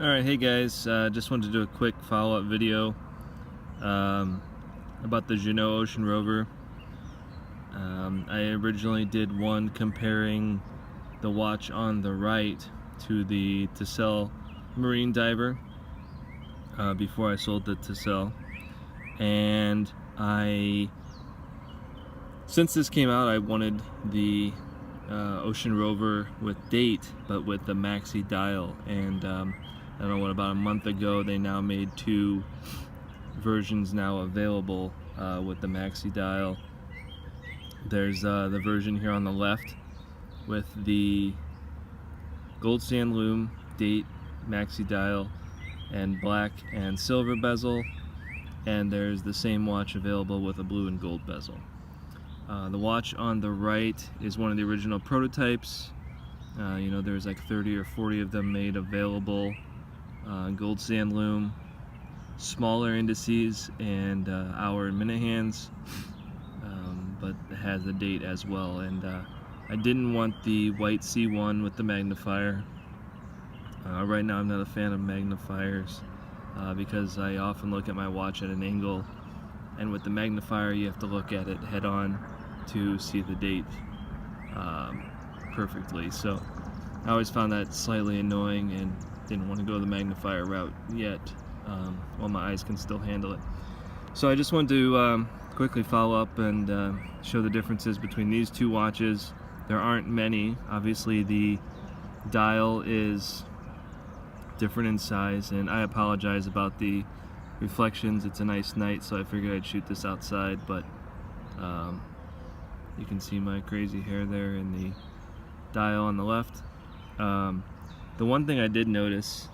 Alright, hey guys, just wanted to do a quick follow-up video about the Ginault Ocean Rover. I originally did one comparing the watch on the right to the Tissel Marine Diver before I sold the Tissel, and since this came out, I wanted the Ocean Rover with date, but with the maxi-dial, and I don't know what, about a month ago they now made two versions now available with the maxi-dial. There's the version here on the left with the gold sand loom, date, maxi-dial, and black and silver bezel, and there's the same watch available with a blue and gold bezel. The watch on the right is one of the original prototypes. You know, there's like 30 or 40 of them made available. Gold sand loom, smaller indices, and hour and minute hands, but it has the date as well. And I didn't want the white C1 with the magnifier. Right now I'm not a fan of magnifiers because I often look at my watch at an angle, and with the magnifier you have to look at it head on to see the date perfectly. So I always found that slightly annoying and didn't want to go the magnifier route yet, while my eyes can still handle it. So I just wanted to quickly follow up and show the differences between these two watches. There aren't many. Obviously the dial is different in size, and I apologize about the reflections. It's a nice night, so I figured I'd shoot this outside, but you can see my crazy hair there in the dial on the left. The one thing I did notice,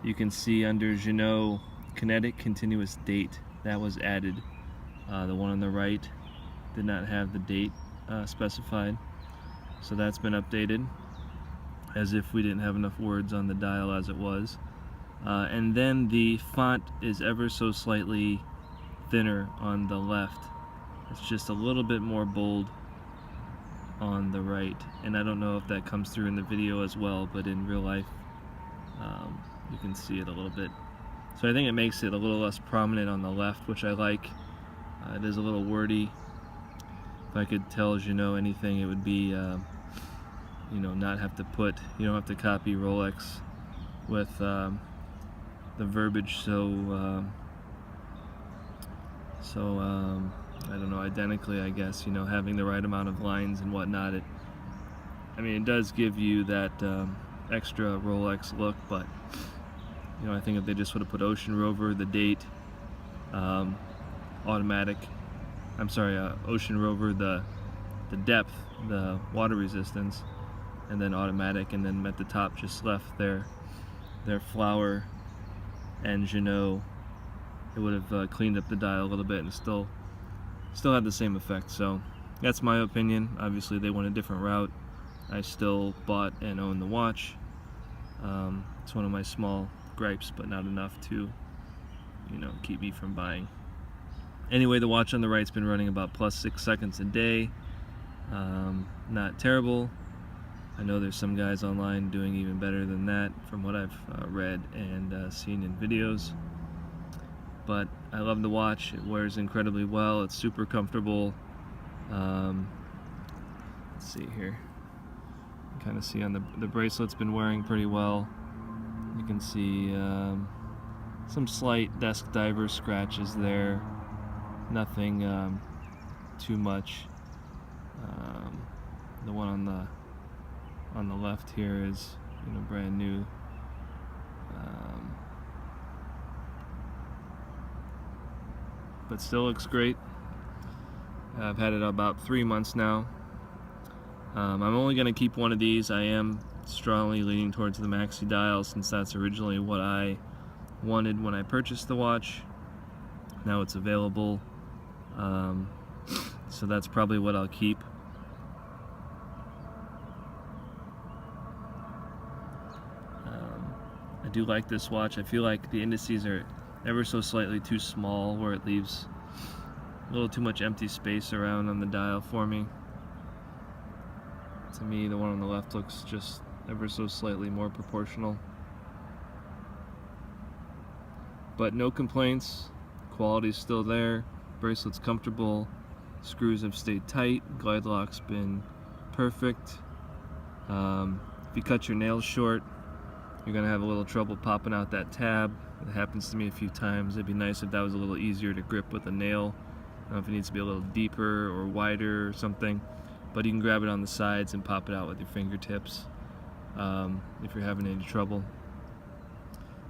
you can see under Ginault kinetic continuous date, that was added. The one on the right did not have the date specified, so that's been updated, as if we didn't have enough words on the dial as it was. And then the font is ever so slightly thinner on the left. It's just a little bit more bold on the right, and I don't know if that comes through in the video as well, but in real life you can see it a little bit. So I think it makes it a little less prominent on the left, which I like. It is a little wordy. If I could tell Ginault anything, it would be you know, not have to put, you don't have to copy Rolex with the verbiage so I don't know, identically, I guess, you know, having the right amount of lines and whatnot. I mean, it does give you that extra Rolex look, but you know, I think if they just would have put Ocean Rover, the date, automatic, Ocean Rover, the depth, the water resistance, and then automatic, and then at the top just left their flower and Ginault, it would have cleaned up the dial a little bit and still had the same effect. So that's my opinion. Obviously they went a different route. I still bought and own the watch. It's one of my small gripes, but not enough to, you know, keep me from buying. Anyway, the watch on the right's been running about plus 6 seconds a day. Not terrible. I know there's some guys online doing even better than that from what I've read and seen in videos. But I love the watch. It wears incredibly well. It's super comfortable. Let's see here. You can kind of see on the bracelet's been wearing pretty well. You can see some slight desk diver scratches there. Nothing too much. The one on the left here is, you know, brand new. But still looks great. I've had it about 3 months now. I'm only going to keep one of these. I am strongly leaning towards the maxi-dial, since that's originally what I wanted when I purchased the watch. Now it's available, so that's probably what I'll keep. I do like this watch. I feel like the indices are ever so slightly too small, where it leaves a little too much empty space around on the dial for me. To me, the one on the left looks just ever so slightly more proportional. but no complaints. Quality's still there, bracelet's comfortable, screws have stayed tight, glide lock's been perfect. If you cut your nails short, you're gonna have a little trouble popping out that tab. It happens to me a few times. It'd be nice if that was a little easier to grip with a nail. I don't know if it needs to be a little deeper or wider or something, but you can grab it on the sides and pop it out with your fingertips if you're having any trouble.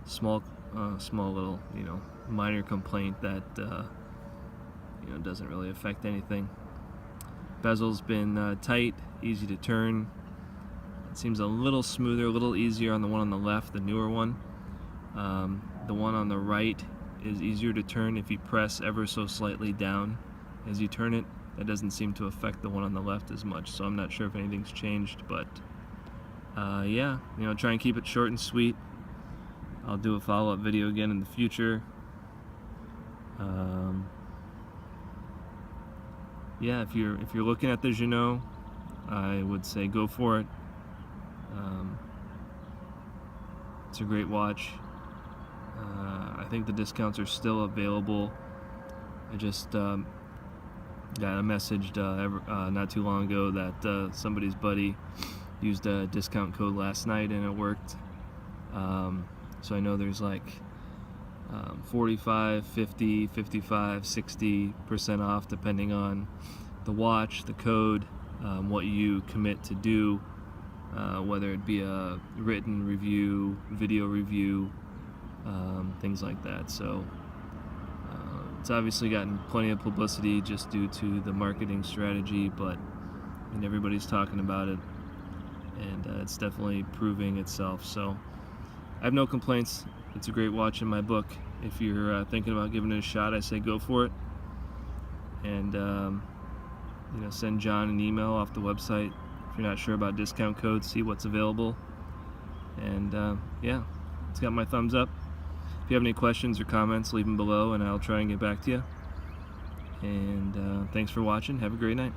Small little, minor complaint that doesn't really affect anything. Bezel's been tight, easy to turn. It seems a little smoother, a little easier on the one on the left, the newer one. The one on the right is easier to turn if you press ever so slightly down as you turn it. That doesn't seem to affect the one on the left as much, so I'm not sure if anything's changed, but yeah, try and keep it short and sweet. I'll do a follow-up video again in the future. Yeah, if you're looking at the Ginault, I would say go for it. It's a great watch. I think the discounts are still available. I just got a message not too long ago that somebody's buddy used a discount code last night and it worked. So I know there's like 45, 50, 55, 60% off depending on the watch, the code, what you commit to do, whether it be a written review, video review, things like that. So it's obviously gotten plenty of publicity just due to the marketing strategy, and everybody's talking about it, and it's definitely proving itself. So I have no complaints. It's a great watch in my book. If you're thinking about giving it a shot, I say go for it. And send John an email off the website if you're not sure about discount codes. See what's available. And yeah, it's got my thumbs up. If you have any questions or comments, leave them below, and I'll try and get back to you. And thanks for watching. Have a great night.